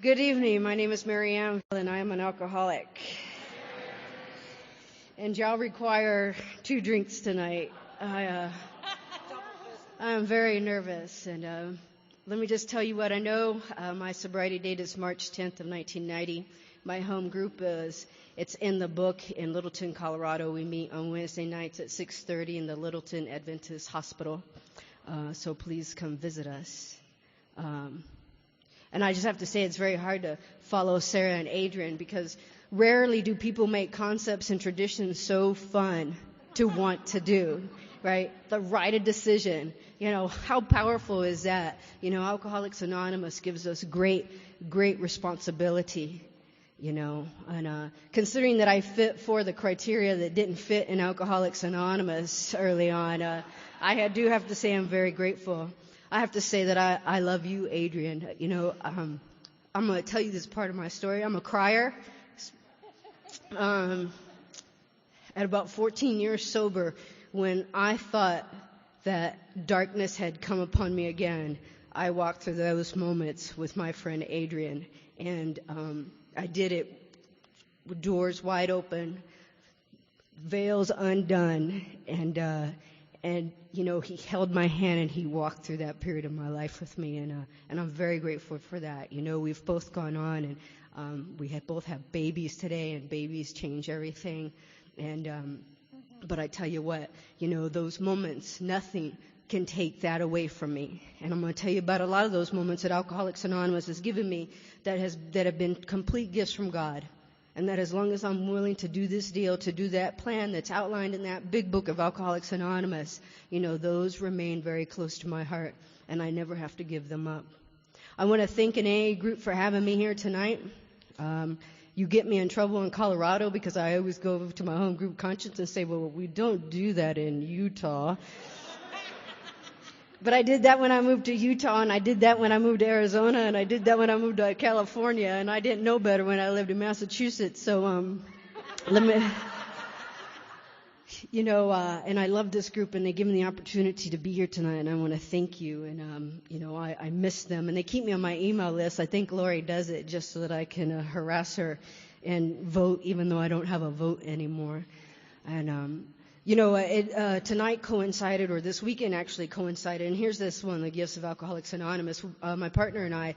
Good evening. My name is Maryann V, and I am an alcoholic. And y'all require 2 drinks tonight. I am very nervous, and let me just tell you what I know. My sobriety date is March 10th of 1990. My home group it's in the book in Littleton, Colorado. We meet on Wednesday nights at 6:30 in the Littleton Adventist Hospital. So please come visit us. And I just have to say it's very hard to follow Sarah and Adrian because rarely do people make concepts and traditions so fun to want to do, right? The right of decision. How powerful is that? Alcoholics Anonymous gives us great responsibility, and considering that I fit for the criteria that didn't fit in Alcoholics Anonymous early on, I do have to say I'm very grateful. I have to say that I love you, Adrian. I'm going to tell you this part of my story. I'm a crier. At about 14 years sober, when I thought that darkness had come upon me again, I walked through those moments with my friend Adrian. And I did it with doors wide open, veils undone, and he held my hand and he walked through that period of my life with me, and I'm very grateful for that. We've both gone on, and we both have babies today, and babies change everything. And but I tell you what, those moments, nothing can take that away from me. And I'm going to tell you about a lot of those moments that Alcoholics Anonymous has given me that have been complete gifts from God. And that as long as I'm willing to do this deal, to do that plan that's outlined in that big book of Alcoholics Anonymous, those remain very close to my heart, and I never have to give them up. I want to thank an AA group for having me here tonight. You get me in trouble in Colorado because I always go to my home group conscience and say, well, we don't do that in Utah. But I did that when I moved to Utah, and I did that when I moved to Arizona, and I did that when I moved to California, and I didn't know better when I lived in Massachusetts. So, let me, and I love this group, and they give me the opportunity to be here tonight, and I want to thank you. And, I miss them, and they keep me on my email list. I think Lori does it just so that I can harass her and vote, even though I don't have a vote anymore. And, tonight coincided, or this weekend actually coincided, and here's this one, the gifts of Alcoholics Anonymous. My partner and I,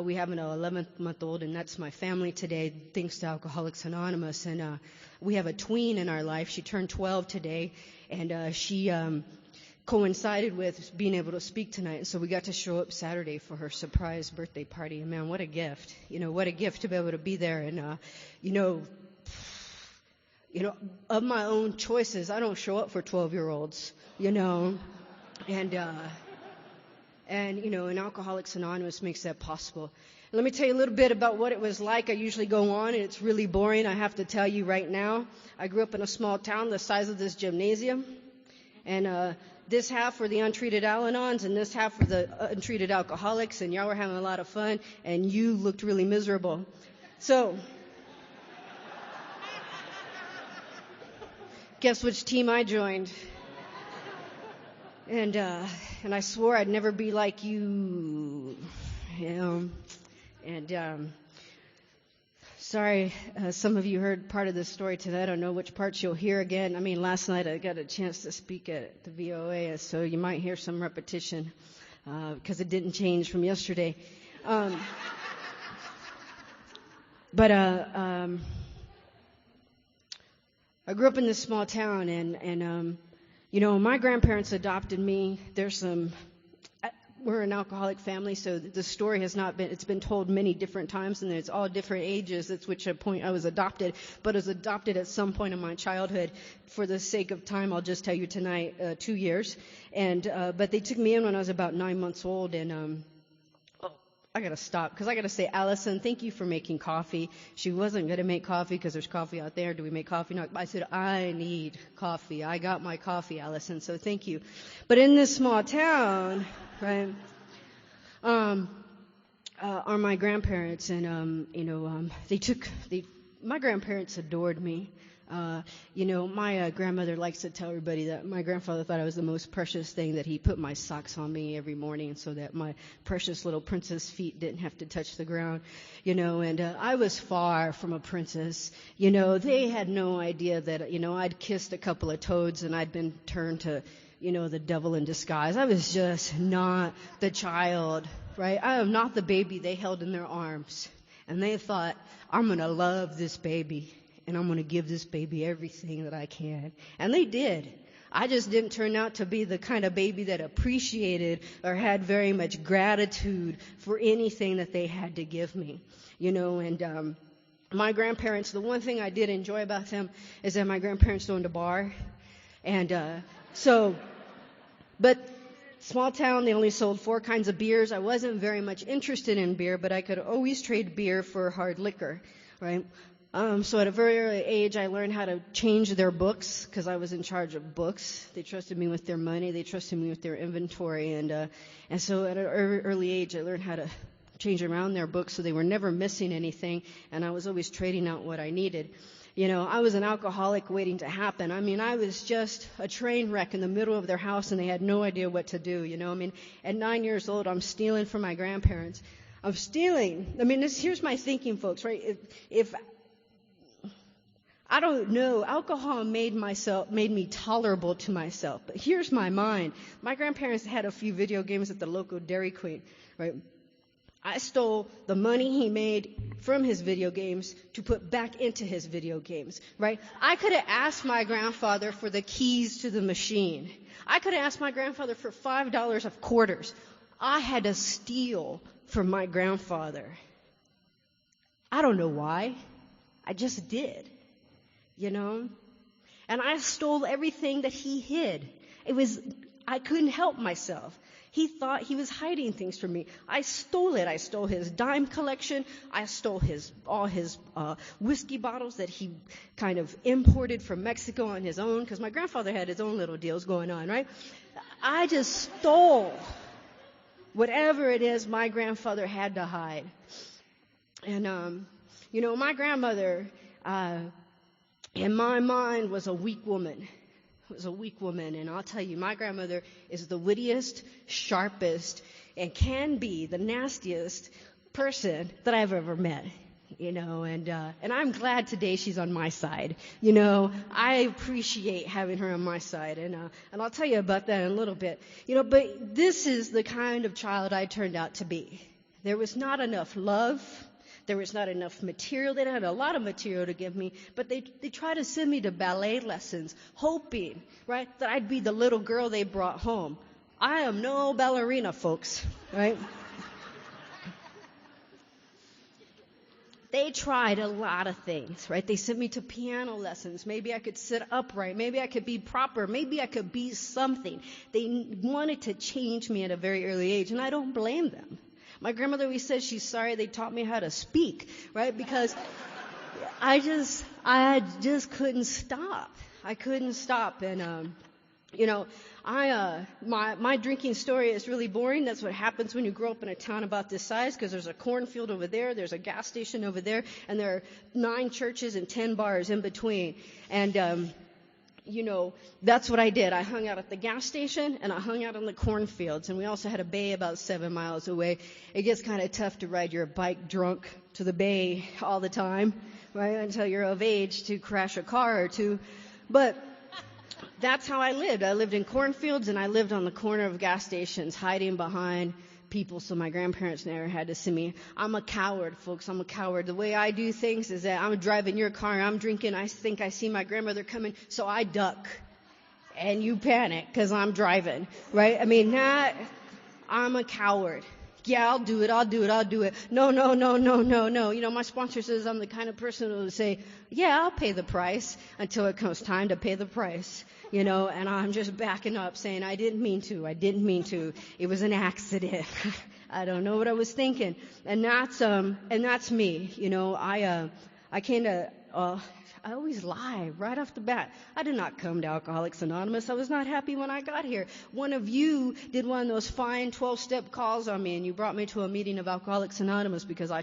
we have an 11-month-old, and that's my family today, thanks to Alcoholics Anonymous. And we have a tween in our life. She turned 12 today, and she coincided with being able to speak tonight. And so we got to show up Saturday for her surprise birthday party. And man, what a gift. What a gift to be able to be there. And, of my own choices, I don't show up for 12-year-olds, and Alcoholics Anonymous makes that possible. And let me tell you a little bit about what it was like. I usually go on, and it's really boring. I have to tell you right now, I grew up in a small town the size of this gymnasium, and this half were the untreated Al-Anons, and this half were the untreated alcoholics, and y'all were having a lot of fun, and you looked really miserable. So guess which team I joined? And I swore I'd never be like you, And sorry, some of you heard part of this story today. I don't know which parts you'll hear again. I mean, last night I got a chance to speak at the VOA, so you might hear some repetition because it didn't change from yesterday. I grew up in this small town, and my grandparents adopted me. We're an alcoholic family, so the story it's been told many different times, and it's all different ages at which point I was adopted, but I was adopted at some point in my childhood. For the sake of time, I'll just tell you tonight, 2 years. But they took me in when I was about 9 months old, and I got to stop because I got to say, Allison, thank you for making coffee. She wasn't going to make coffee because there's coffee out there. Do we make coffee? No. I said, I need coffee. I got my coffee, Allison, so thank you. But in this small town, right, are my grandparents, and, my grandparents adored me. My grandmother likes to tell everybody that my grandfather thought I was the most precious thing, that he put my socks on me every morning so that my precious little princess feet didn't have to touch the ground, and I was far from a princess. They had no idea that, I'd kissed a couple of toads and I'd been turned to, the devil in disguise. I was just not the child, right? I am not the baby they held in their arms. And they thought, I'm going to love this baby, and I'm going to give this baby everything that I can. And they did. I just didn't turn out to be the kind of baby that appreciated or had very much gratitude for anything that they had to give me. And my grandparents, the one thing I did enjoy about them is that my grandparents owned a bar. And but small town, they only sold 4 kinds of beers. I wasn't very much interested in beer, but I could always trade beer for hard liquor, right? So at a very early age, I learned how to change their books because I was in charge of books. They trusted me with their money. They trusted me with their inventory. And so at an early age, I learned how to change around their books so they were never missing anything, and I was always trading out what I needed. I was an alcoholic waiting to happen. I was just a train wreck in the middle of their house, and they had no idea what to do. At 9 years old, I'm stealing from my grandparents. I'm stealing. Here's my thinking, folks, right? If I don't know, alcohol made me tolerable to myself. But here's my mind. My grandparents had a few video games at the local Dairy Queen, right? I stole the money he made from his video games to put back into his video games, right? I could have asked my grandfather for the keys to the machine. I could have asked my grandfather for $5 of quarters. I had to steal from my grandfather. I don't know why. I just did, And I stole everything that he hid. I couldn't help myself. He thought he was hiding things from me. I stole it. I stole his dime collection. I stole all his whiskey bottles that he kind of imported from Mexico on his own, because my grandfather had his own little deals going on, right? I just stole whatever it is my grandfather had to hide. And, my grandmother, in my mind, was a weak woman. Was a weak woman, and I'll tell you, my grandmother is the wittiest, sharpest, and can be the nastiest person that I've ever met, and I'm glad today she's on my side. I appreciate having her on my side, and I'll tell you about that in a little bit. But this is the kind of child I turned out to be. There was not enough love. There was not enough material. They had a lot of material to give me, but they tried to send me to ballet lessons, hoping, right, that I'd be the little girl they brought home. I am no ballerina, folks, right? They tried a lot of things, right? They sent me to piano lessons. Maybe I could sit upright. Maybe I could be proper. Maybe I could be something. They wanted to change me at a very early age, and I don't blame them. My grandmother always says she's sorry they taught me how to speak, right? Because I just couldn't stop. I couldn't stop. And, my drinking story is really boring. That's what happens when you grow up in a town about this size, because there's a cornfield over there, there's a gas station over there, and there are 9 churches and 10 bars in between. And, that's what I did. I hung out at the gas station, and I hung out in the cornfields, and we also had a bay about 7 miles away. It gets kind of tough to ride your bike drunk to the bay all the time, right, until you're of age to crash a car or two. But that's how I lived. I lived in cornfields, and I lived on the corner of gas stations, hiding behind people so my grandparents never had to see me. I'm a coward, folks. I'm a coward. The way I do things is that I'm driving your car, I'm drinking, I think I see my grandmother coming, so I duck. And you panic because I'm driving, right? I'm a coward. Yeah, I'll do it. No. My sponsor says I'm the kind of person who will say, yeah, I'll pay the price until it comes time to pay the price. And I'm just backing up saying, I didn't mean to. It was an accident. I don't know what I was thinking. And that's me. I always lie right off the bat. I did not come to Alcoholics Anonymous. I was not happy when I got here. One of you did one of those fine 12-step calls on me, and you brought me to a meeting of Alcoholics Anonymous because I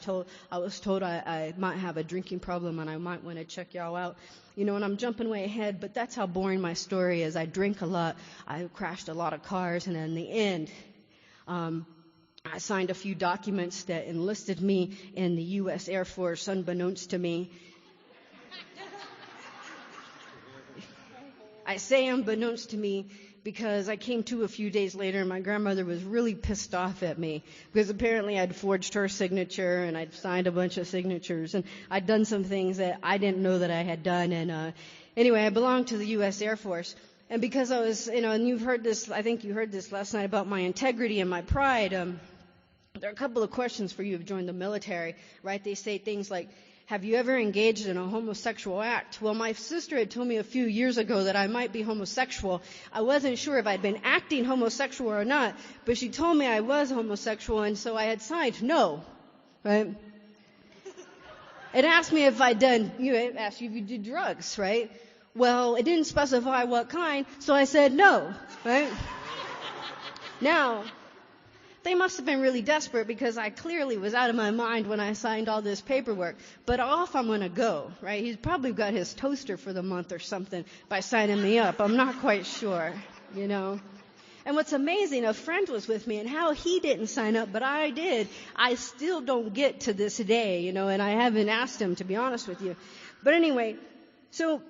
was told I might have a drinking problem and I might want to check y'all out. You know, and I'm jumping way ahead, but that's how boring my story is. I drink a lot. I crashed a lot of cars, and in the end, I signed a few documents that enlisted me in the U.S. Air Force, unbeknownst to me. I say unbeknownst to me because I came to a few days later and my grandmother was really pissed off at me because apparently I'd forged her signature and I'd signed a bunch of signatures and I'd done some things that I didn't know that I had done. And anyway, I belonged to the U.S. Air Force. And because I was, and you've heard this, I think you heard this last night about my integrity and my pride, there are a couple of questions for you who've joined the military, right? They say things like, have you ever engaged in a homosexual act? Well, my sister had told me a few years ago that I might be homosexual. I wasn't sure if I'd been acting homosexual or not, but she told me I was homosexual, and so I had signed no, right? It asked me if I'd done, it asked you if you did drugs, right? Well, it didn't specify what kind, so I said no, right? Now, they must have been really desperate because I clearly was out of my mind when I signed all this paperwork. But off I'm going to go, right? He's probably got his toaster for the month or something by signing me up. I'm not quite sure, And what's amazing, a friend was with me, and how he didn't sign up, but I did, I still don't get to this day, and I haven't asked him, to be honest with you. But anyway, so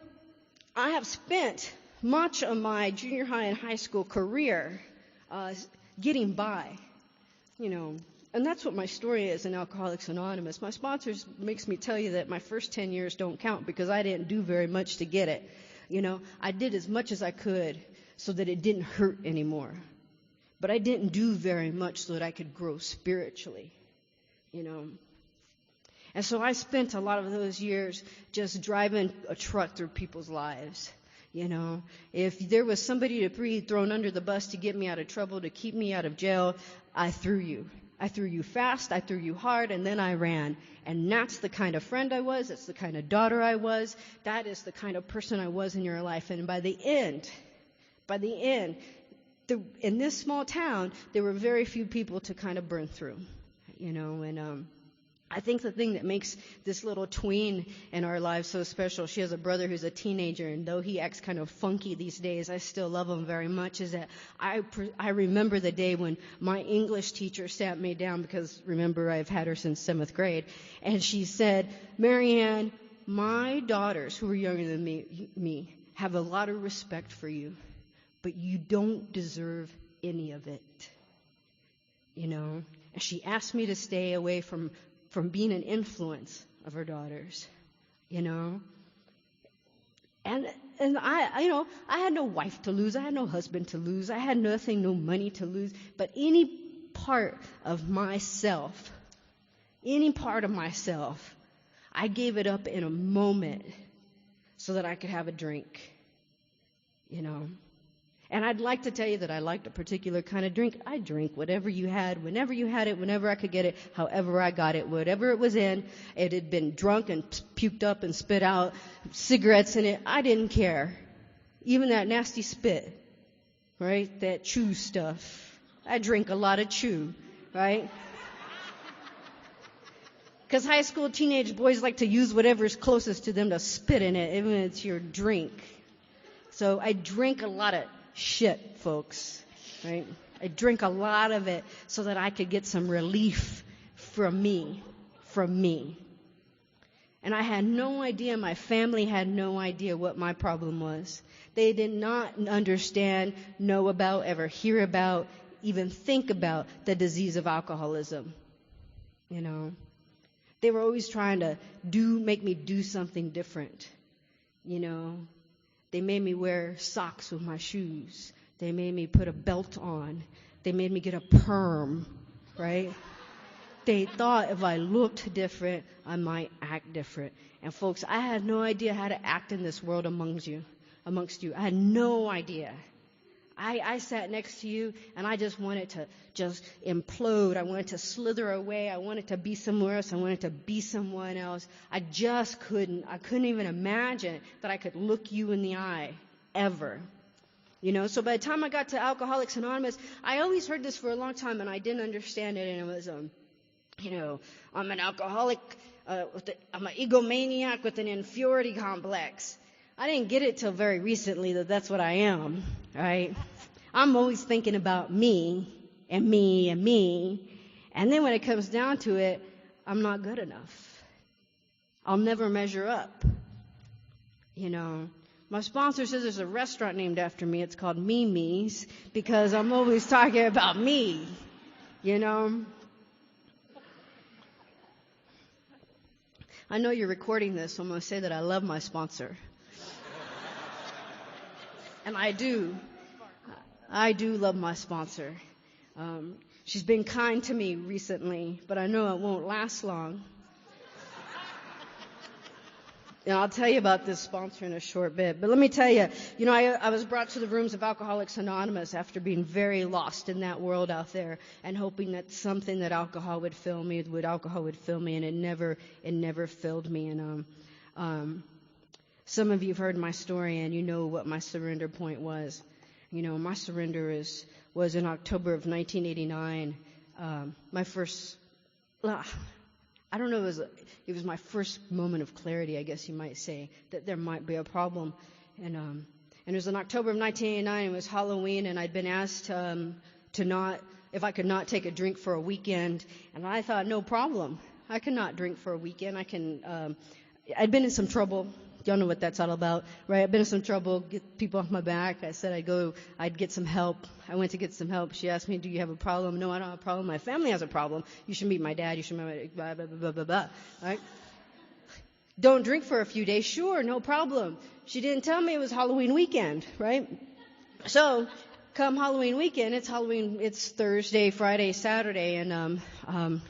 I have spent much of my junior high and high school career getting by. And that's what my story is in Alcoholics Anonymous. My sponsors makes me tell you that my first 10 years don't count because I didn't do very much to get it. I did as much as I could so that it didn't hurt anymore. But I didn't do very much so that I could grow spiritually, And so I spent a lot of those years just driving a truck through people's lives. If there was somebody to be thrown under the bus to get me out of trouble, to keep me out of jail, I threw you. I threw you fast, I threw you hard, and then I ran. And that's the kind of friend I was. That's the kind of daughter I was. That is the kind of person I was in your life. And by the end, in this small town, there were very few people to kind of burn through, and I think the thing that makes this little tween in our lives so special, she has a brother who's a teenager, and though he acts kind of funky these days, I still love him very much, is that I remember the day when my English teacher sat me down, because remember, I've had her since 7th grade, and she said, Maryann, my daughters, who are younger than me, have a lot of respect for you, but you don't deserve any of it, And she asked me to stay away from being an influence of her daughters, And I had no wife to lose. I had no husband to lose. I had nothing, no money to lose. But any part of myself, I gave it up in a moment so that I could have a drink, And I'd like to tell you that I liked a particular kind of drink. I drank whatever you had, whenever you had it, whenever I could get it, however I got it, whatever it was in. It had been drunk and puked up and spit out, cigarettes in it. I didn't care. Even that nasty spit, right? That chew stuff. I drink a lot of chew, right? Because high school teenage boys like to use whatever's closest to them to spit in it, even if it's your drink. So I drink a lot of shit, folks, right? I drink a lot of it so that I could get some relief from me. And I had no idea, my family had no idea what my problem was. They did not understand, know about, ever hear about, even think about the disease of alcoholism. They were always trying to make me do something different, They made me wear socks with my shoes. They made me put a belt on. They made me get a perm, right? They thought if I looked different, I might act different. And folks, I had no idea how to act in this world amongst you. I had no idea. I sat next to you, and I just wanted to just implode. I wanted to slither away. I wanted to be somewhere else. I wanted to be someone else. I just couldn't. I couldn't even imagine that I could look you in the eye ever. So by the time I got to Alcoholics Anonymous, I always heard this for a long time, and I didn't understand it, and it was, I'm an alcoholic, I'm an egomaniac with an inferiority complex. I didn't get it till very recently that that's what I am, right? I'm always thinking about me and me and me. And then when it comes down to it, I'm not good enough. I'll never measure up. My sponsor says there's a restaurant named after me. It's called Mimi's because I'm always talking about me, I know you're recording this, so I'm going to say that I love my sponsor. And I do. I do love my sponsor. She's been kind to me recently, but I know it won't last long. And I'll tell you about this sponsor in a short bit. But let me tell you, I was brought to the rooms of Alcoholics Anonymous after being very lost in that world out there and hoping that something that alcohol would fill me, and it never filled me. And some of you have heard my story, and you know what my surrender point was. My surrender was in October of 1989. My first, I don't know, it was my first moment of clarity, I guess you might say, that there might be a problem. And it was in October of 1989. It was Halloween, and I'd been asked if I could not take a drink for a weekend. And I thought, no problem. I can not drink for a weekend. I'd been in some trouble. Y'all know what that's all about, right? I've been in some trouble, get people off my back. I said I'd get some help. I went to get some help. She asked me, do you have a problem? No, I don't have a problem. My family has a problem. You should meet my dad. You should meet my blah, blah, blah, blah, blah. Right? Don't drink for a few days. Sure, no problem. She didn't tell me it was Halloween weekend, right? So come Halloween weekend, it's Thursday, Friday, Saturday. And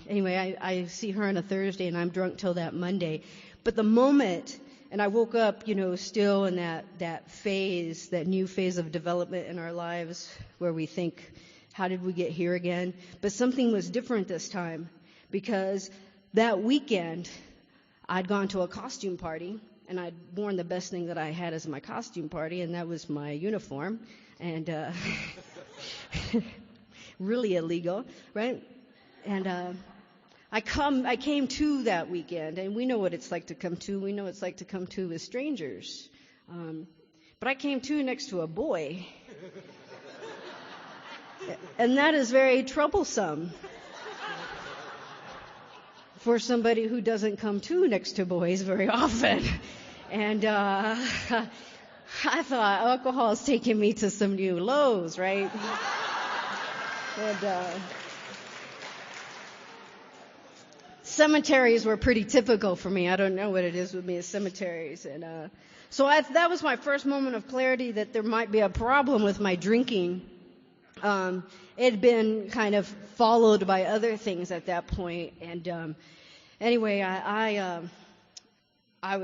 anyway, I see her on a Thursday, and I'm drunk till that Monday. But the moment... And I woke up, still in that phase, that new phase of development in our lives where we think, how did we get here again? But something was different this time because that weekend I'd gone to a costume party and I'd worn the best thing that I had as my costume party, and that was my uniform. And really illegal, right? And I came to that weekend, and we know what it's like to come to. We know what it's like to come to with strangers. But I came to next to a boy. And that is very troublesome for somebody who doesn't come to next to boys very often. And I thought, alcohol is taking me to some new lows, right? And cemeteries were pretty typical for me. I don't know what it is with me as cemeteries. And so that was my first moment of clarity that there might be a problem with my drinking. It had been kind of followed by other things at that point. And anyway, I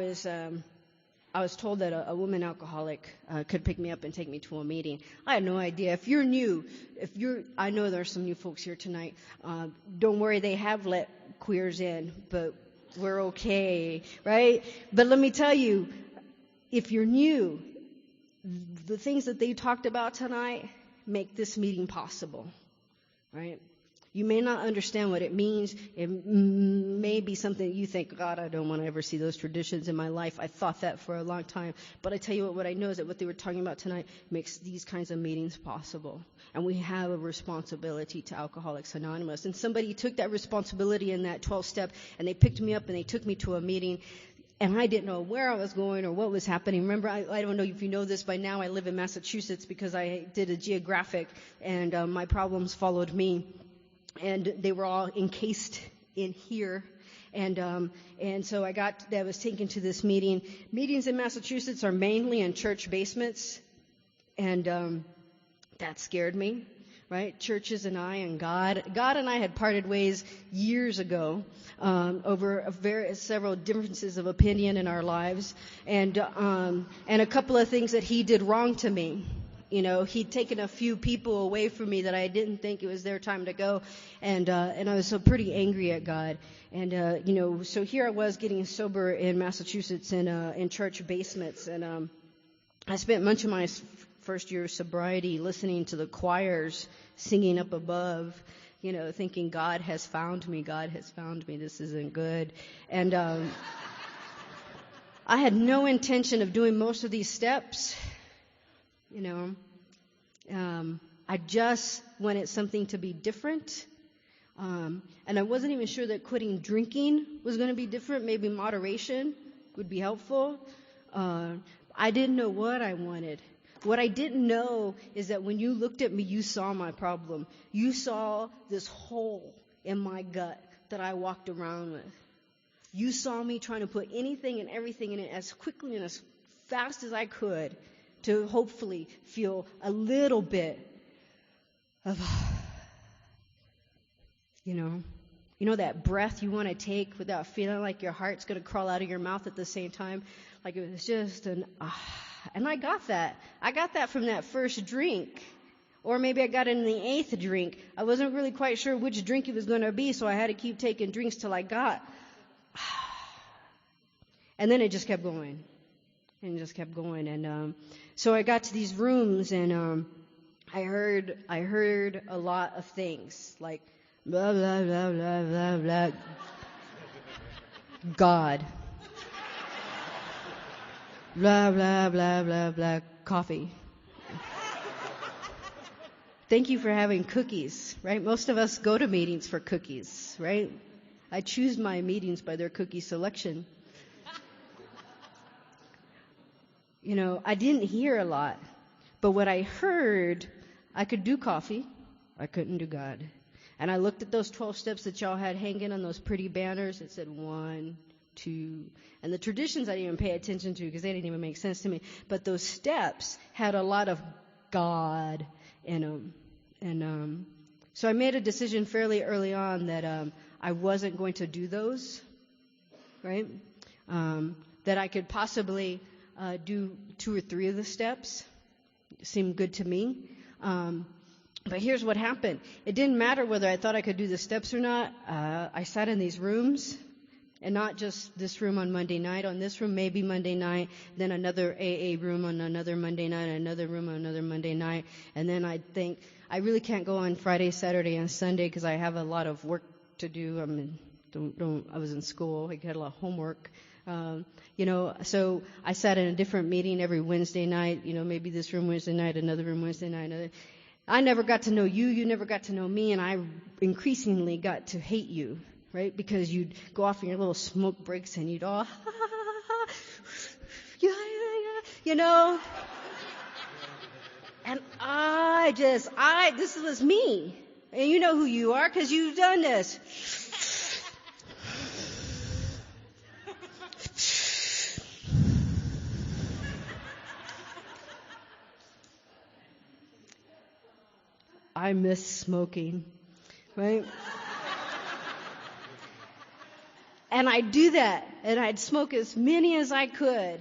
was told that a woman alcoholic could pick me up and take me to a meeting. I had no idea. If you're new, I know there's some new folks here tonight. Don't worry, they have let queers in, but we're okay, right? But let me tell you, if you're new, the things that they talked about tonight make this meeting possible, right? You may not understand what it means. It may be something you think, God, I don't want to ever see those traditions in my life. I thought that for a long time. But I tell you what I know is that what they were talking about tonight makes these kinds of meetings possible. And we have a responsibility to Alcoholics Anonymous. And somebody took that responsibility in that 12-step, and they picked me up and they took me to a meeting. And I didn't know where I was going or what was happening. Remember, I don't know if you know this by now, I live in Massachusetts because I did a geographic, and my problems followed me. And they were all encased in here. And so I was taken to this meeting. Meetings in Massachusetts are mainly in church basements. And that scared me, right? Churches and I and God. God and I had parted ways years ago over several differences of opinion in our lives. And a couple of things that he did wrong to me. He'd taken a few people away from me that I didn't think it was their time to go, and I was so pretty angry at God. And so here I was getting sober in Massachusetts in church basements, and I spent much of my first year of sobriety listening to the choirs singing up above, thinking God has found me, this isn't good. And I had no intention of doing most of these steps. I just wanted something to be different. And I wasn't even sure that quitting drinking was going to be different. Maybe moderation would be helpful. I didn't know what I wanted. What I didn't know is that when you looked at me, you saw my problem. You saw this hole in my gut that I walked around with. You saw me trying to put anything and everything in it as quickly and as fast as I could to hopefully feel a little bit of, that breath you want to take without feeling like your heart's going to crawl out of your mouth at the same time. Like it was just and I got that. I got that from that first drink. Or maybe I got it in the 8th drink. I wasn't really quite sure which drink it was going to be, so I had to keep taking drinks till I got. And then it just kept going. And so I got to these rooms, and I heard a lot of things, like blah, blah, blah, blah, blah, blah. God. Blah, blah, blah, blah, blah. Coffee. Thank you for having cookies, right? Most of us go to meetings for cookies, right? I choose my meetings by their cookie selection. I didn't hear a lot, but what I heard, I could do coffee, I couldn't do God. And I looked at those 12 steps that y'all had hanging on those pretty banners. It said 1, 2, and the traditions I didn't even pay attention to because they didn't even make sense to me. But those steps had a lot of God in them. And so I made a decision fairly early on that I wasn't going to do those, right? That I could possibly do 2 or 3 of the steps. It seemed good to me. But here's what happened. It didn't matter whether I thought I could do the steps or not. I sat in these rooms, and not just this room on Monday night. On this room, maybe Monday night, then another AA room on another Monday night, another room on another Monday night. And then I'd think, I really can't go on Friday, Saturday, and Sunday because I have a lot of work to do. I was in school. I had a lot of homework. So I sat in a different meeting every Wednesday night, maybe this room Wednesday night, another room Wednesday night. I never got to know you, you never got to know me, and I increasingly got to hate you, right? Because you'd go off in your little smoke breaks and you'd all, yeah. And this was me. And you know who you are because you've done this. I miss smoking, right? And I'd do that, and I'd smoke as many as I could,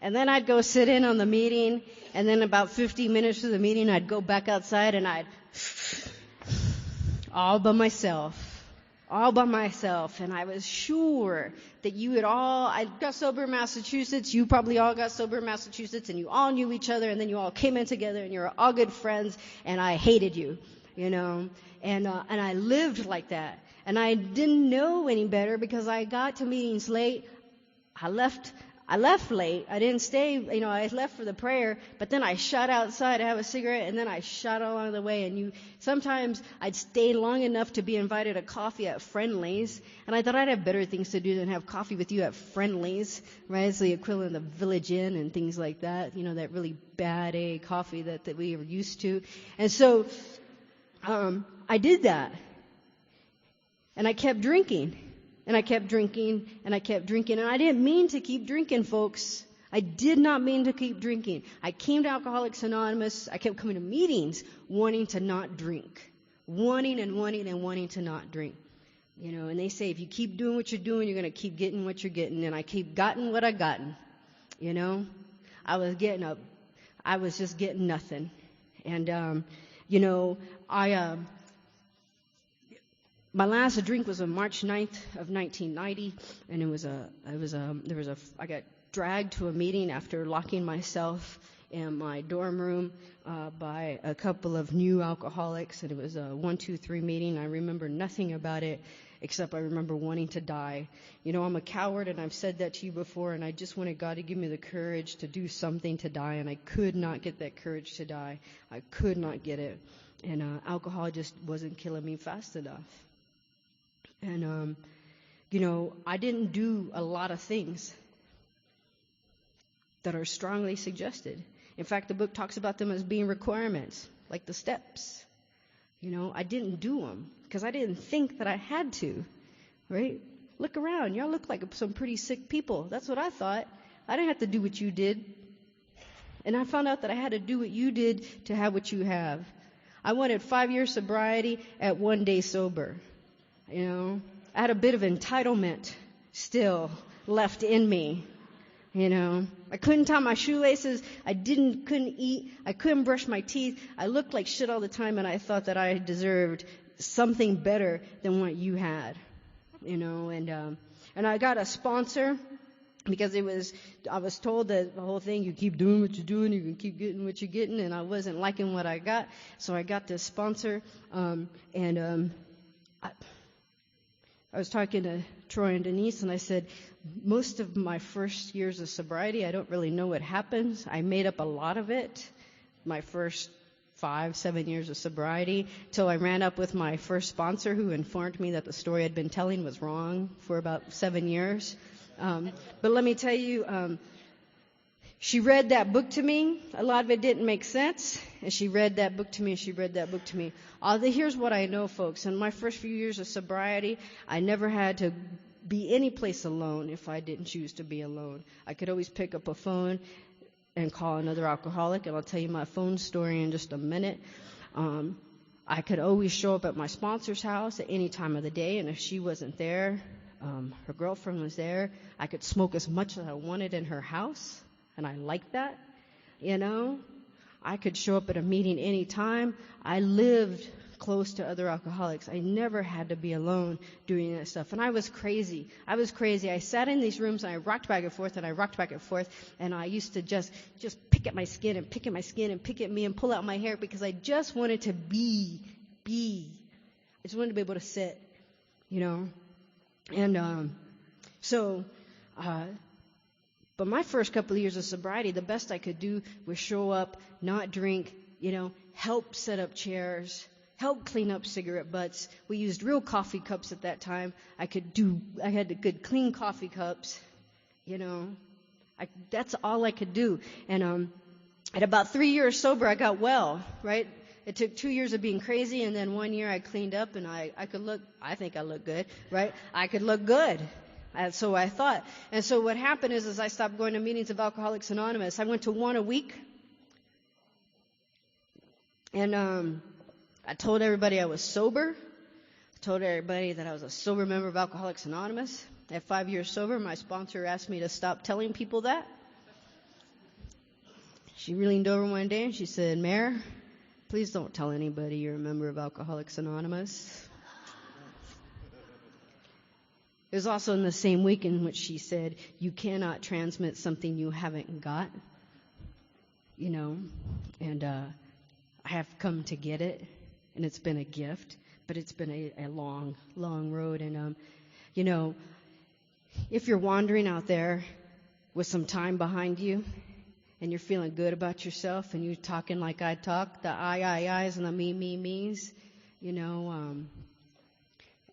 and then I'd go sit in on the meeting, and then about 15 minutes of the meeting, I'd go back outside, and I'd all by myself, and I was sure that you had all, I got sober in Massachusetts, you probably all got sober in Massachusetts, and you all knew each other, and then you all came in together, and you were all good friends, and I hated you, and I lived like that, and I didn't know any better because I got to meetings late. I left late. I didn't stay, I left for the prayer, but then I shot outside to have a cigarette, and then I shot along the way, and sometimes I'd stay long enough to be invited to coffee at Friendly's, and I thought I'd have better things to do than have coffee with you at Friendly's, right? It's the equivalent of Village Inn and things like that, that really bad coffee that we were used to. And so I did that, and I kept drinking. And I kept drinking, and I kept drinking. And I didn't mean to keep drinking, folks. I did not mean to keep drinking. I came to Alcoholics Anonymous. I kept coming to meetings wanting to not drink. Wanting to not drink. And they say if you keep doing what you're doing, you're going to keep getting what you're getting. And I keep gotten what I gotten. I was just getting nothing. And, my last drink was on March 9th of 1990, and I got dragged to a meeting after locking myself in my dorm room by a couple of new alcoholics, and it was a 1, 2, 3 meeting. I remember nothing about it except I remember wanting to die. I'm a coward, and I've said that to you before, and I just wanted God to give me the courage to do something to die, and I could not get that courage to die. I could not get it, and alcohol just wasn't killing me fast enough. And, I didn't do a lot of things that are strongly suggested. In fact, the book talks about them as being requirements, like the steps. I didn't do them because I didn't think that I had to, right? Look around. Y'all look like some pretty sick people. That's what I thought. I didn't have to do what you did. And I found out that I had to do what you did to have what you have. I wanted 5 years sobriety at 1 day sober. I had a bit of entitlement still left in me. I couldn't tie my shoelaces. I couldn't eat. I couldn't brush my teeth. I looked like shit all the time, and I thought that I deserved something better than what you had. And I got a sponsor because I was told that the whole thing, you keep doing what you're doing, you can keep getting what you're getting, and I wasn't liking what I got, so I got this sponsor, I was talking to Troy and Denise, and I said, most of my first years of sobriety, I don't really know what happens. I made up a lot of it, my first 5, 7 years of sobriety, till I ran up with my first sponsor who informed me that the story I'd been telling was wrong for about 7 years. But let me tell you, she read that book to me. A lot of it didn't make sense. And she read that book to me. Here's what I know, folks. In my first few years of sobriety, I never had to be any place alone if I didn't choose to be alone. I could always pick up a phone and call another alcoholic, and I'll tell you my phone story in just a minute. I could always show up at my sponsor's house at any time of the day, and if she wasn't there, her girlfriend was there, I could smoke as much as I wanted in her house. And I liked that, I could show up at a meeting any time. I lived close to other alcoholics. I never had to be alone doing that stuff. And I was crazy. I sat in these rooms and I rocked back and forth, and I used to just pick at my skin and pick at me and pull out my hair because I just wanted to be. I just wanted to be able to sit, And but my first couple of years of sobriety, the best I could do was show up, not drink, help set up chairs, help clean up cigarette butts. We used real coffee cups at that time. I had the good clean coffee cups, that's all I could do. And at about 3 years sober, I got well, right? It took 2 years of being crazy, and then 1 year I cleaned up, and I think I look good, right? I could look good. So I thought. And so what happened is I stopped going to meetings of Alcoholics Anonymous. I went to one a week. And I told everybody I was sober. I told everybody that I was a sober member of Alcoholics Anonymous. At 5 years sober, my sponsor asked me to stop telling people that. She leaned over one day and she said, "Mayor, please don't tell anybody you're a member of Alcoholics Anonymous." It was also in the same week in which she said, "You cannot transmit something you haven't got." And I have come to get it, and it's been a gift, but it's been a long, long road. And, if you're wandering out there with some time behind you, and you're feeling good about yourself, and you're talking like I talk, the I's and the me's,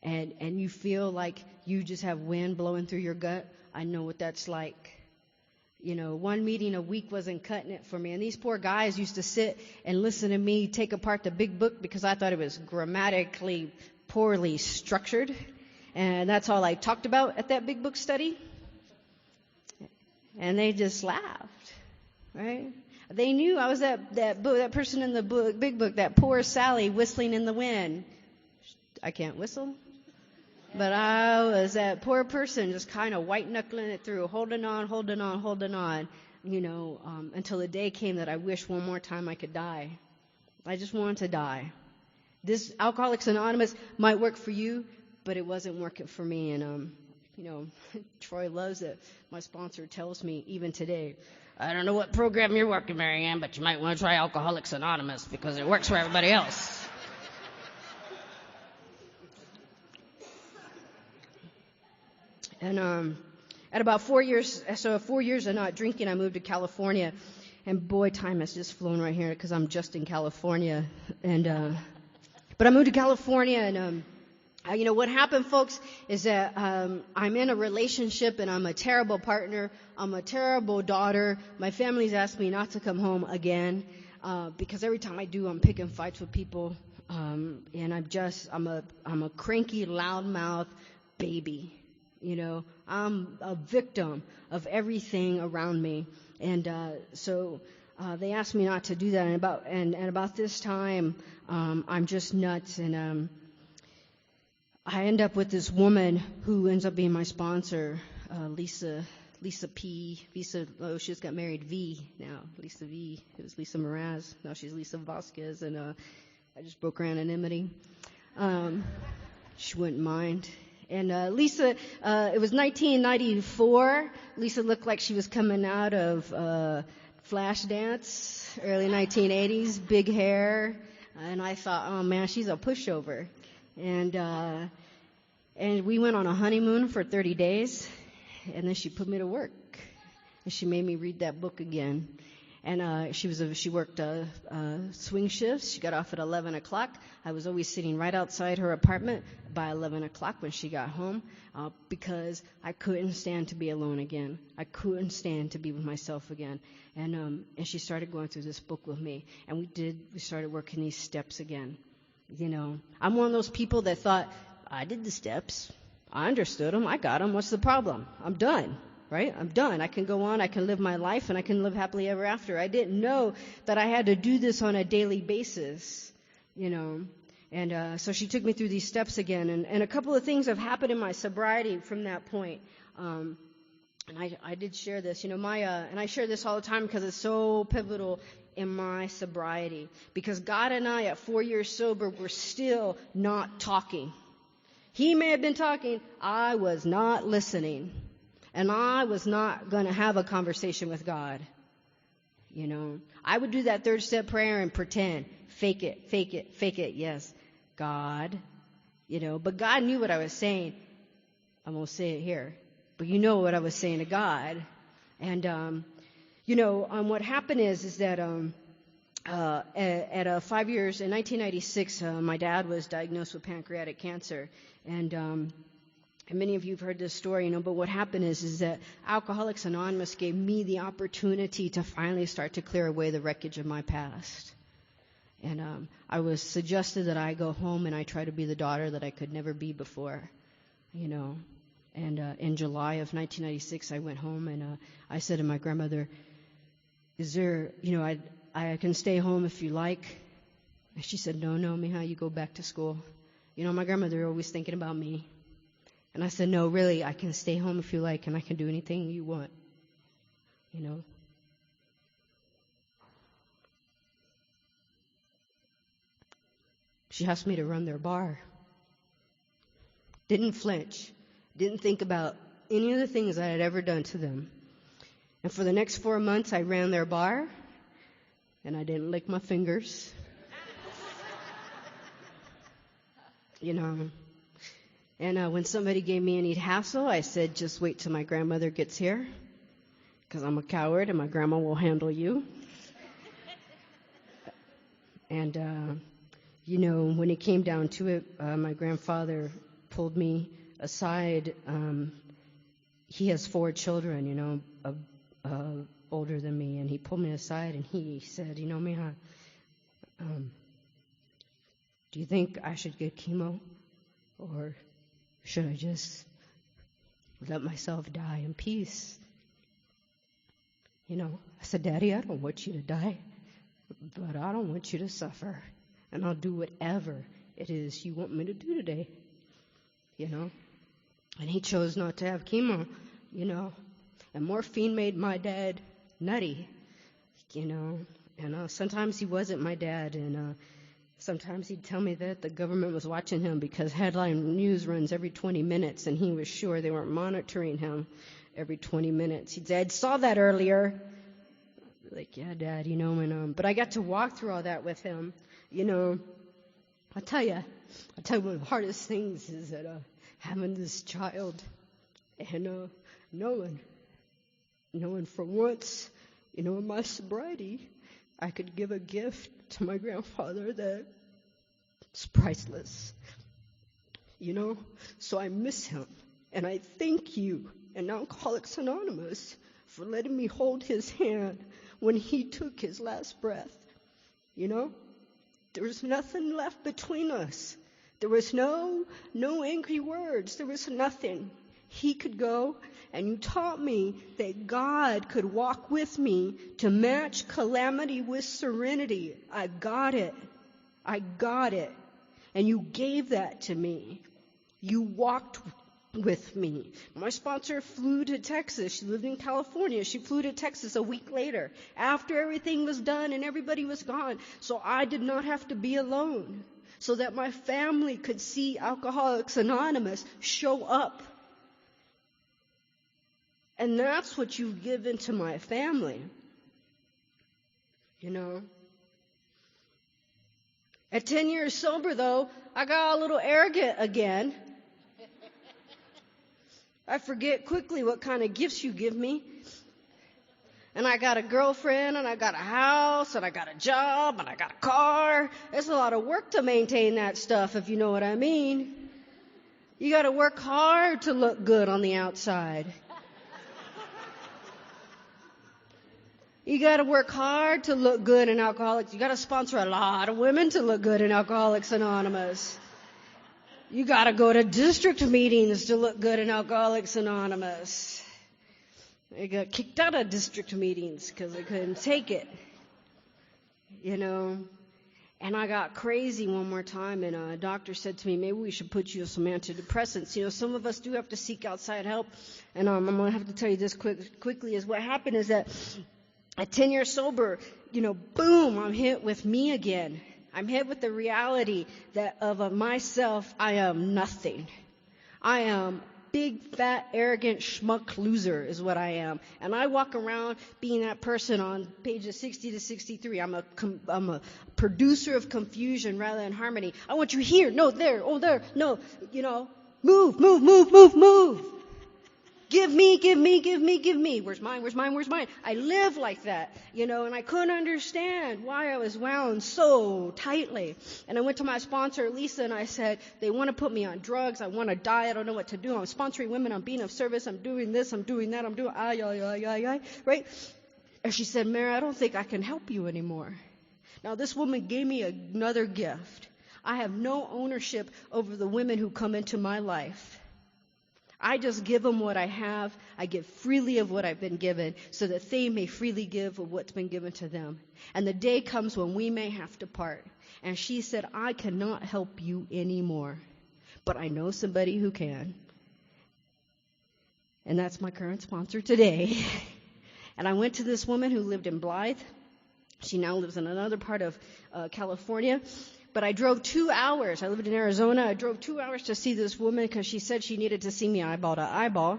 and you feel like you just have wind blowing through your gut, I know what that's like. One meeting a week wasn't cutting it for me. And these poor guys used to sit and listen to me take apart the big book because I thought it was grammatically poorly structured. And that's all I talked about at that big book study. And they just laughed, right? They knew I was that person in the big book, that poor Sally whistling in the wind. I can't whistle. But I was that poor person just kind of white-knuckling it through, holding on, until the day came that I wished one more time I could die. I just wanted to die. This Alcoholics Anonymous might work for you, but it wasn't working for me. And, Troy loves it. My sponsor tells me even today, I don't know what program you're working, Maryann, but you might want to try Alcoholics Anonymous because it works for everybody else. And at about 4 years of not drinking, I moved to California. And boy, time has just flown right here because I'm just in California. But I moved to California, and what happened, folks, is that I'm in a relationship, and I'm a terrible partner. I'm a terrible daughter. My family's asked me not to come home again because every time I do, I'm picking fights with people, and I'm a cranky, loudmouth baby. I'm a victim of everything around me. And so they asked me not to do that. And about this time, I'm just nuts. And I end up with this woman who ends up being my sponsor, Lisa P. She just got married, V now. Lisa V. It was Lisa Mraz. Now she's Lisa Vasquez. And I just broke her anonymity. She wouldn't mind. And Lisa, it was 1994. Lisa looked like she was coming out of Flashdance, early 1980s, big hair. And I thought, oh man, she's a pushover. And we went on a honeymoon for 30 days, and then she put me to work. And she made me read that book again. And she worked swing shifts. She got off at 11 o'clock. I was always sitting right outside her apartment by 11 o'clock when she got home because I couldn't stand to be alone again. I couldn't stand to be with myself again. And she started going through this book with me. And we started working these steps again. I'm one of those people that thought, I did the steps. I understood them. I got them. What's the problem? I'm done. Right? I'm done. I can go on. I can live my life, and I can live happily ever after. I didn't know that I had to do this on a daily basis, And so she took me through these steps again. And a couple of things have happened in my sobriety from that point. And I did share this. And I share this all the time because it's so pivotal in my sobriety. Because God and I, at 4 years sober, were still not talking. He may have been talking. I was not listening. And I was not going to have a conversation with God. I would do that third step prayer and pretend, fake it, yes, God. But God knew what I was saying. I'm going to say it here. But you know what I was saying to God. And, what happened is that at 5 years, in 1996, my dad was diagnosed with pancreatic cancer. And many of you have heard this story, but what happened is that Alcoholics Anonymous gave me the opportunity to finally start to clear away the wreckage of my past. And I was suggested that I go home and I try to be the daughter that I could never be before, And in July of 1996, I went home and I said to my grandmother, is there, I can stay home if you like. And she said, no, mija, you go back to school. My grandmother always thinking about me. And I said, no, really, I can stay home if you like, and I can do anything you want, She asked me to run their bar. Didn't flinch. Didn't think about any of the things I had ever done to them. And for the next 4 months, I ran their bar, and I didn't lick my fingers. And when somebody gave me any hassle, I said, just wait till my grandmother gets here, because I'm a coward and my grandma will handle you. And, when it came down to it, my grandfather pulled me aside. He has 4 children, older than me, and he pulled me aside and he said, mija, do you think I should get chemo, or should I just let myself die in peace? I said, Daddy, I don't want you to die, but I don't want you to suffer. And I'll do whatever it is you want me to do today. And he chose not to have chemo, And morphine made my dad nutty, And sometimes he wasn't my dad, and sometimes he'd tell me that the government was watching him because headline news runs every 20 minutes, and he was sure they weren't monitoring him every 20 minutes. He'd say, I saw that earlier. Like, yeah, Dad, but I got to walk through all that with him. I'll tell you one of the hardest things is that having this child and knowing for once, in my sobriety, I could give a gift to my grandfather that's priceless. So I miss him, and I thank you and Alcoholics Anonymous for letting me hold his hand when he took his last breath. There was nothing left between us. There was no angry words. There was nothing. He could go, and you taught me that God could walk with me to match calamity with serenity. I got it. And you gave that to me. You walked with me. My sponsor flew to Texas. She lived in California. She flew to Texas a week later after everything was done and everybody was gone. So I did not have to be alone, so that my family could see Alcoholics Anonymous show up. And that's what you've given to my family. At 10 years sober, though, I got a little arrogant again. I forget quickly what kind of gifts you give me. And I got a girlfriend, and I got a house, and I got a job, and I got a car. It's a lot of work to maintain that stuff, if you know what I mean. You got to work hard to look good on the outside. You got to work hard to look good in Alcoholics. You got to sponsor a lot of women to look good in Alcoholics Anonymous. You got to go to district meetings to look good in Alcoholics Anonymous. I got kicked out of district meetings because I couldn't take it. And I got crazy one more time, and a doctor said to me, maybe we should put you on some antidepressants. Some of us do have to seek outside help. And I'm going to have to tell you this quickly is what happened is that at 10 years sober, boom, I'm hit with me again. I'm hit with the reality that of myself, I am nothing. I am big, fat, arrogant, schmuck loser is what I am. And I walk around being that person on pages 60 to 63. I'm a producer of confusion rather than harmony. I want you here, no, there, oh, there, no, move. Give me. Where's mine? I live like that, and I couldn't understand why I was wound so tightly. And I went to my sponsor, Lisa, and I said, they want to put me on drugs. I want to die. I don't know what to do. I'm sponsoring women. I'm being of service. I'm doing this. I'm doing that. I'm doing, right? And she said, Mary, I don't think I can help you anymore. Now, this woman gave me another gift. I have no ownership over the women who come into my life. I just give them what I have. I give freely of what I've been given so that they may freely give of what's been given to them. And the day comes when we may have to part. And she said, I cannot help you anymore, but I know somebody who can. And that's my current sponsor today. And I went to this woman who lived in Blythe. She now lives in another part of California. But I drove 2 hours. I lived in Arizona. I drove 2 hours to see this woman because she said she needed to see me eyeball to eyeball.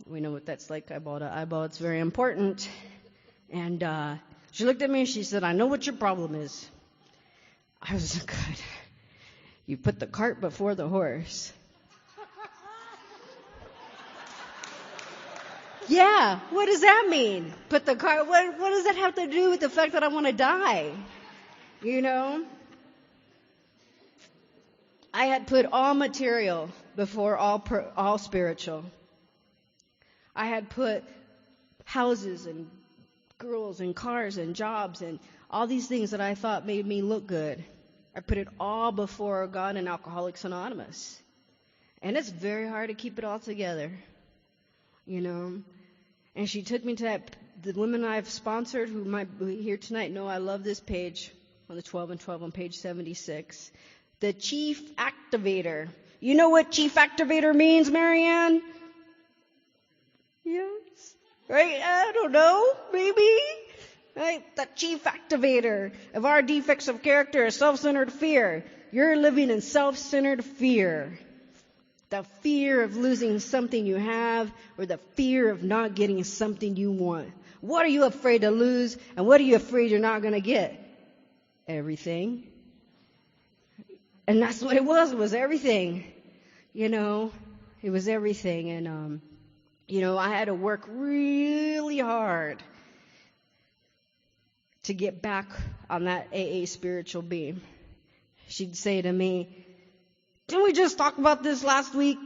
We know what that's like, eyeball to eyeball. It's very important. And she looked at me and she said, I know what your problem is. I was like, good. You put the cart before the horse. Yeah, what does that mean? Put the cart, what does that have to do with the fact that I want to die? I had put all material before all spiritual. I had put houses and girls and cars and jobs and all these things that I thought made me look good. I put it all before God and Alcoholics Anonymous. And it's very hard to keep it all together, And she took me to the women I've sponsored who might be here tonight know I love this page on the 12 and 12 on page 76. The Chief Activator. You know what Chief Activator means, Maryann? Yes. Right? I don't know. Maybe. Right? The chief activator of our defects of character is self-centered fear. You're living in self-centered fear. The fear of losing something you have, or the fear of not getting something you want. What are you afraid to lose, and what are you afraid you're not going to get? Everything. And that's what it was everything. It was everything. And, I had to work really hard to get back on that AA spiritual beam. She'd say to me, "Didn't we just talk about this last week?"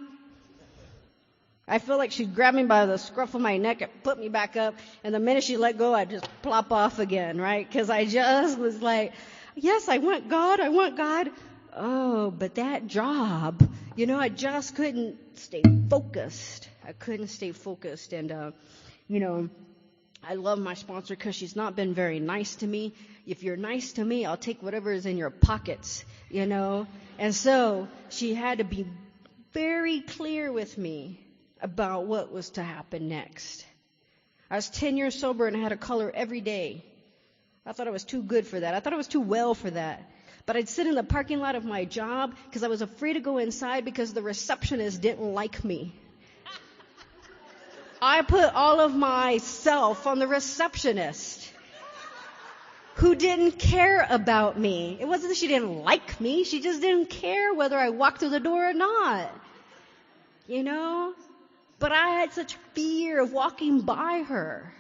I feel like she'd grab me by the scruff of my neck and put me back up, and the minute she let go, I'd just plop off again, right? Because I just was like, yes, I want God. Oh, but that job, I just couldn't stay focused. And, I love my sponsor because she's not been very nice to me. If you're nice to me, I'll take whatever is in your pockets, And so she had to be very clear with me about what was to happen next. I was 10 years sober and I had to color every day. I thought I was too good for that. I thought I was too well for that. But I'd sit in the parking lot of my job because I was afraid to go inside because the receptionist didn't like me. I put all of myself on the receptionist, who didn't care about me. It wasn't that she didn't like me. She just didn't care whether I walked through the door or not. But I had such fear of walking by her.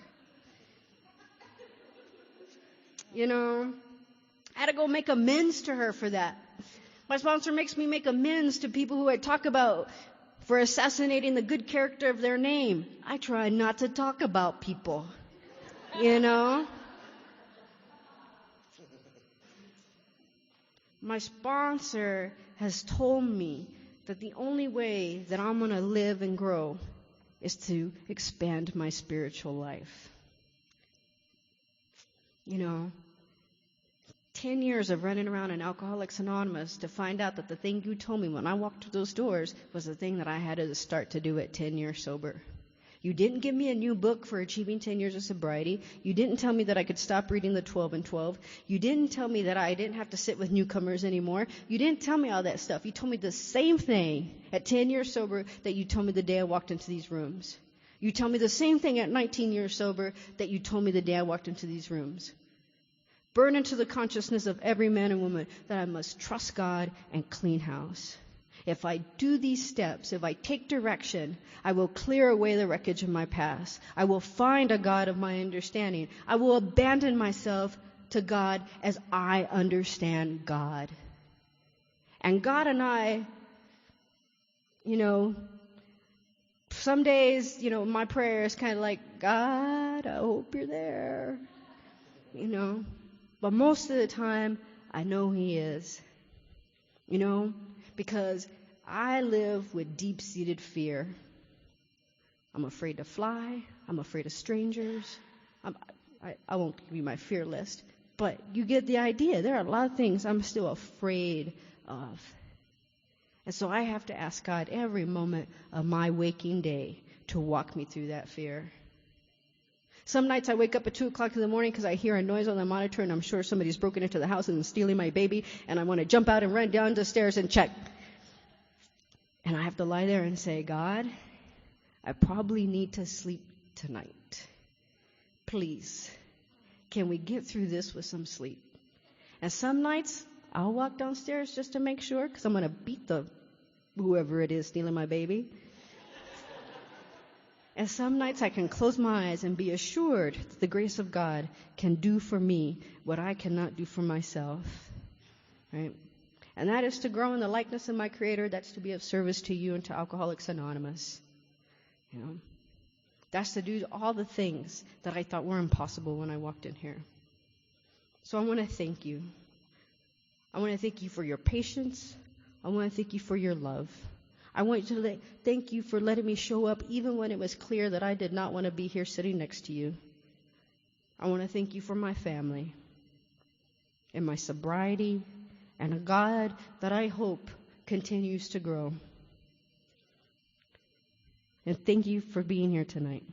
I had to go make amends to her for that. My sponsor makes me make amends to people who I talk about for assassinating the good character of their name. I try not to talk about people, My sponsor has told me that the only way that I'm going to live and grow is to expand my spiritual life. 10 years of running around in Alcoholics Anonymous to find out that the thing you told me when I walked through those doors was the thing that I had to start to do at 10 years sober. You didn't give me a new book for achieving 10 years of sobriety. You didn't tell me that I could stop reading the 12 and 12. You didn't tell me that I didn't have to sit with newcomers anymore. You didn't tell me all that stuff. You told me the same thing at 10 years sober that you told me the day I walked into these rooms. You told me the same thing at 19 years sober that you told me the day I walked into these rooms. Burn into the consciousness of every man and woman that I must trust God and clean house. If I do these steps, if I take direction, I will clear away the wreckage of my past. I will find a God of my understanding. I will abandon myself to God as I understand God. And God and I, some days, my prayer is kind of like, God, I hope you're there. But most of the time, I know He is. Because I live with deep-seated fear. I'm afraid to fly. I'm afraid of strangers. I won't give you my fear list, but you get the idea. There are a lot of things I'm still afraid of. And so I have to ask God every moment of my waking day to walk me through that fear. Some nights I wake up at 2 o'clock in the morning because I hear a noise on the monitor and I'm sure somebody's broken into the house and stealing my baby, and I want to jump out and run down the stairs and check. And I have to lie there and say, God, I probably need to sleep tonight. Please, can we get through this with some sleep? And some nights I'll walk downstairs just to make sure because I'm going to beat whoever it is stealing my baby. And some nights I can close my eyes and be assured that the grace of God can do for me what I cannot do for myself. Right? And that is to grow in the likeness of my Creator. That's to be of service to you and to Alcoholics Anonymous. That's to do all the things that I thought were impossible when I walked in here. So I want to thank you. I want to thank you for your patience. I want to thank you for your love. I want to thank you for letting me show up even when it was clear that I did not want to be here sitting next to you. I want to thank you for my family and my sobriety and a God that I hope continues to grow. And thank you for being here tonight.